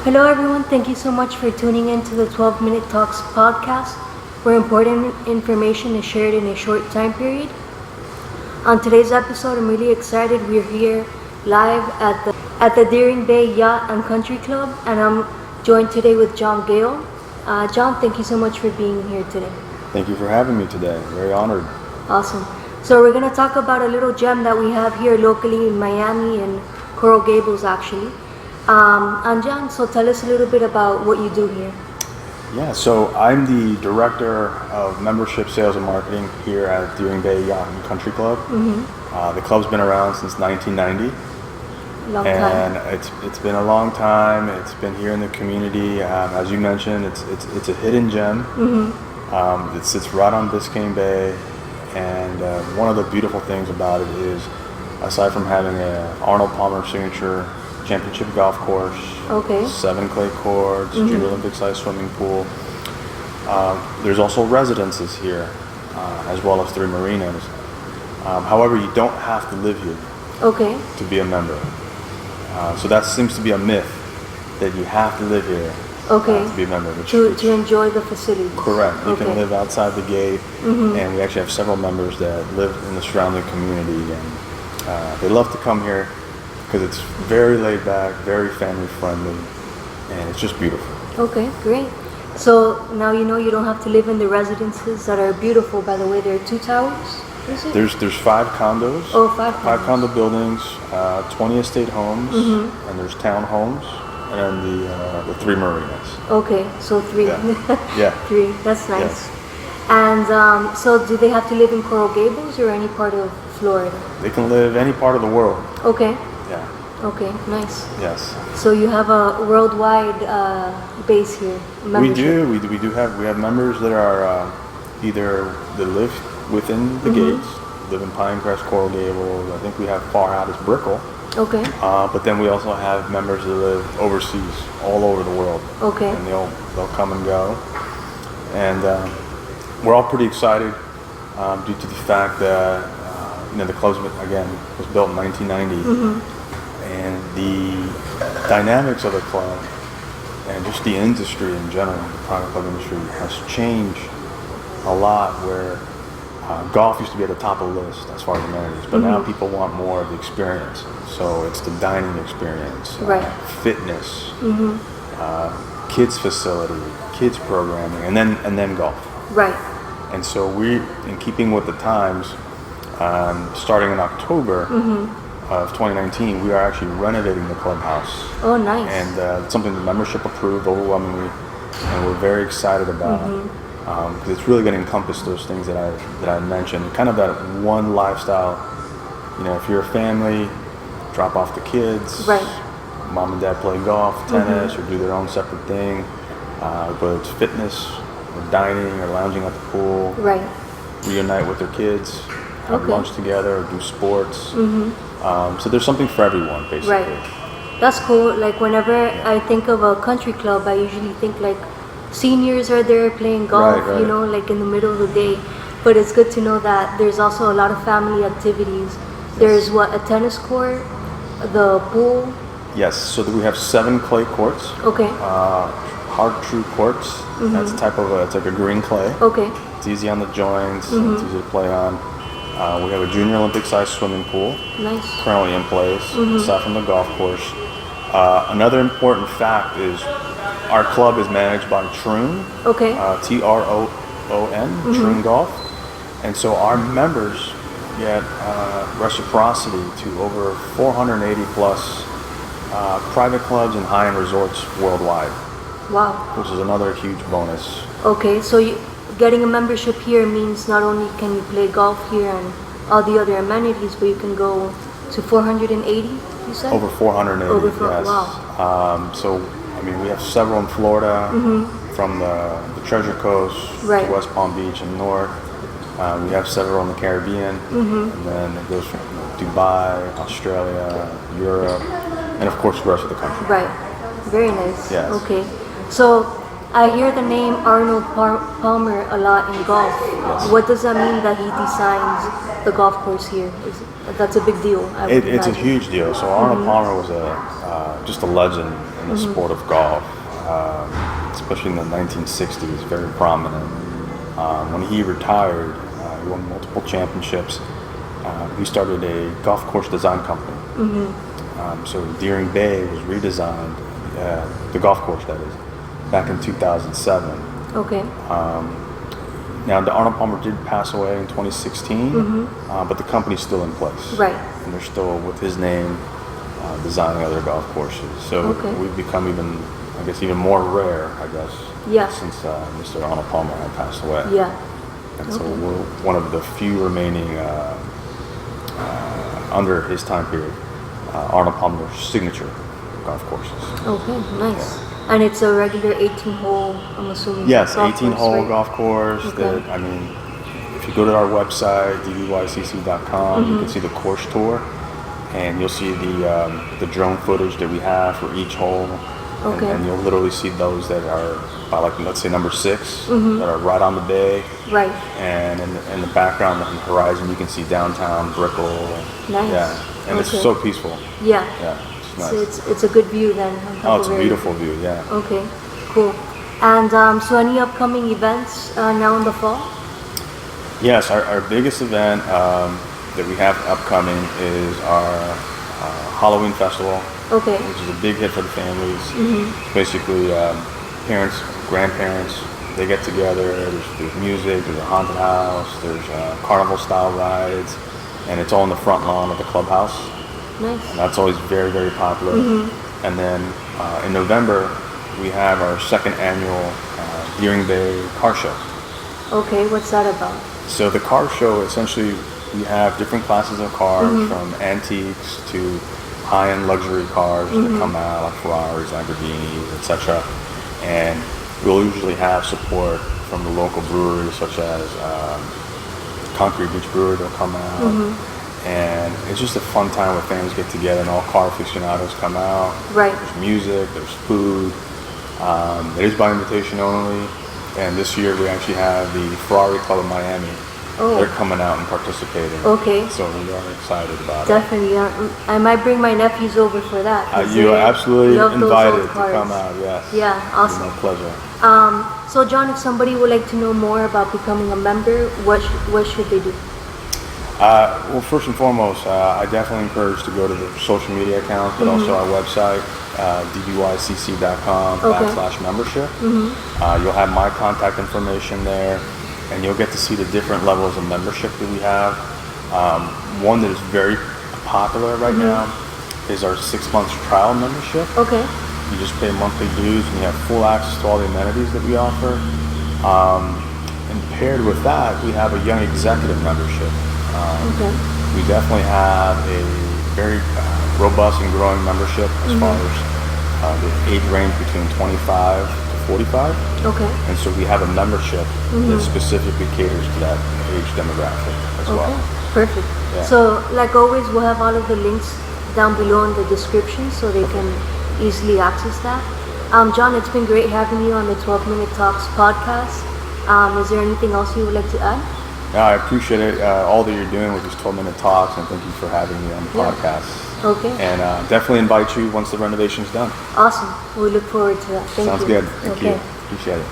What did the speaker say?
Hello, everyone. Thank you so much for tuning in to the 12-Minute Talks podcast, where important information is shared in a short time period. On today's episode, I'm really excited. We're here live at the Deering Bay Yacht and Country Club, and I'm joined today with John Gale. John, thank you so much for being here today. Thank you for having me today. Very honored. Awesome. So we're going to talk about a little gem that we have here locally in Miami and Coral Gables, actually. And John, so tell us a little bit about what you do here. Yeah, so I'm the Director of Membership Sales and Marketing here at Deering Bay Yacht and Country Club. The club's been around since 1990. Long time. And it's been a long time. It's been here in the community. As you mentioned, it's a hidden gem. It sits right on Biscayne Bay. And one of the beautiful things about it is, aside from having an Arnold Palmer signature championship golf course, 7 clay courts, junior Olympic sized swimming pool, there's also residences here, as well as 3 marinas. However, you don't have to live here to be a member. So that seems to be a myth, that you have to live here to be a member. To enjoy the facilities. Correct. You can live outside the gate, and we actually have several members that live in the surrounding community, and they love to come here because it's very laid back, very family friendly, and it's just beautiful. Okay, great. So now you know you don't have to live in the residences that are beautiful. By the way, there are 2 towers. Is it? There's 5 condos. Oh, 5 condos. 5 condo buildings, 20 estate homes, and there's townhomes, and the 3 marinas. Okay, so 3. Yeah. 3. That's nice. Yes. And so, do they have to live in Coral Gables or any part of Florida? They can live any part of the world. Okay. Yeah. Okay, nice. Yes. So you have a worldwide base here. Membership. We have members that are either that live within the gates, live in Pinecrest, Coral Gables. I think we have far out as Brickell. Okay. But then we also have members that live overseas, all over the world. Okay. And they'll come and go. And we're all pretty excited due to the fact that the club again was built in 1990, and the dynamics of the club and just the industry in general, the private club industry, has changed a lot. Where golf used to be at the top of the list as far as amenities, but now people want more of the experience. So it's the dining experience, fitness, kids facility, kids programming, and then golf. Right. And so we, in keeping with the times, starting in October of 2019, we are actually renovating the clubhouse. Oh, nice. And it's something the membership approved overwhelmingly, and we're very excited about. Because it's really going to encompass those things that I mentioned, kind of that one lifestyle. If you're a family, drop off the kids, mom and dad play golf, tennis, or do their own separate thing, whether it's fitness or dining or lounging at the pool, reunite with their kids, have lunch together, or do sports. So there's something for everyone, basically. That's cool. Like whenever I think of a country club, I usually think like seniors are there playing golf, like in the middle of the day. But it's good to know that there's also a lot of family activities. There's a tennis court, the pool. Yes, so we have 7 clay courts. Okay. Hard true courts. That's it's like a green clay. Okay. It's easy on the joints. It's easy to play on. We have a junior Olympic sized swimming pool. Nice. Currently in place, aside from the golf course. Another important fact is our club is managed by Troon. Okay. TROON, Troon Golf. And so our members get reciprocity to over 480 plus private clubs and high-end resorts worldwide. Wow. Which is another huge bonus. Okay, so getting a membership here means not only can you play golf here and all the other amenities, but you can go to 480, you said? Over 480, yes. Wow. So, we have several in Florida, from the Treasure Coast to West Palm Beach and north. We have several in the Caribbean, and then it goes from Dubai, Australia, Europe, and of course the rest of the country. Right. Very nice. Yes. Okay. So I hear the name Arnold Palmer a lot in golf. Yes. What does that mean that he designs the golf course here? That's a big deal. It's a huge deal. So Arnold Palmer was just a legend in the sport of golf, especially in the 1960s, very prominent. When he retired, he won multiple championships. He started a golf course design company. So Deering Bay was redesigned, the golf course that is, back in 2007. Okay. Now, the Arnold Palmer did pass away in 2016, but the company's still in place. Right. And they're still, with his name, designing other golf courses. So we've become even more rare, since Mr. Arnold Palmer had passed away. Yeah. And so we're one of the few remaining, under his time period, Arnold Palmer's signature golf courses. Okay, nice. Yeah. And it's a regular 18-hole, I'm assuming. Yes, golf 18-hole course, right? golf course. Okay. If you go to our website, dbycc.com, you can see the course tour, and you'll see the drone footage that we have for each hole. Okay. And you'll literally see those that are, let's say number 6, that are right on the bay. Right. And in the background, on the horizon, you can see downtown Brickell. Nice. Yeah, and it's so peaceful. Yeah. Yeah. Nice. So it's a good view then. It's a beautiful view, yeah. Okay, cool. And so any upcoming events now in the fall? Yes, our biggest event that we have upcoming is our Halloween festival. Okay. Which is a big hit for the families. Basically, parents, grandparents, they get together. There's music, there's a haunted house, there's carnival style rides, and it's all in the front lawn of the clubhouse. Nice. And that's always very, very popular. And then in November, we have our second annual Deering Bay Car Show. Okay, what's that about? So the car show, essentially, we have different classes of cars, from antiques to high-end luxury cars that come out, like Ferraris, Lamborghinis, etc. And we'll usually have support from the local breweries, such as Concrete Beach Brewery. They'll come out. And it's just a fun time where families get together and all car aficionados come out. Right. There's music, there's food. It is by invitation only. And this year we actually have the Ferrari Club of Miami. Oh. They're coming out and participating. Okay. So we are excited about Definitely. I might bring my nephews over for that. You are absolutely invited to cars. come out, yes. Yeah, awesome. It's my pleasure. So John, if somebody would like to know more about becoming a member, what should they do? Well, first and foremost, I definitely encourage to go to the social media accounts, but also our website, dbycc.com/membership. You'll have my contact information there, and you'll get to see the different levels of membership that we have. One that is very popular right now is our 6 months trial membership. Okay. You just pay monthly dues, and you have full access to all the amenities that we offer. And paired with that, we have a young executive membership. We definitely have a very robust and growing membership as far as the age range between 25 to 45. Okay. And so we have a membership that specifically caters to that age demographic as well. Perfect. Yeah. So, like always, we'll have all of the links down below in the description so they can easily access that. John, it's been great having you on the 12-Minute Talks podcast. Is there anything else you would like to add? Yeah, I appreciate it, all that you're doing with these 12-minute talks, and thank you for having me on the podcast. Okay. And definitely invite you once the renovation's done. Awesome. We look forward to that. Thank you. Sounds good. Thank you. Appreciate it.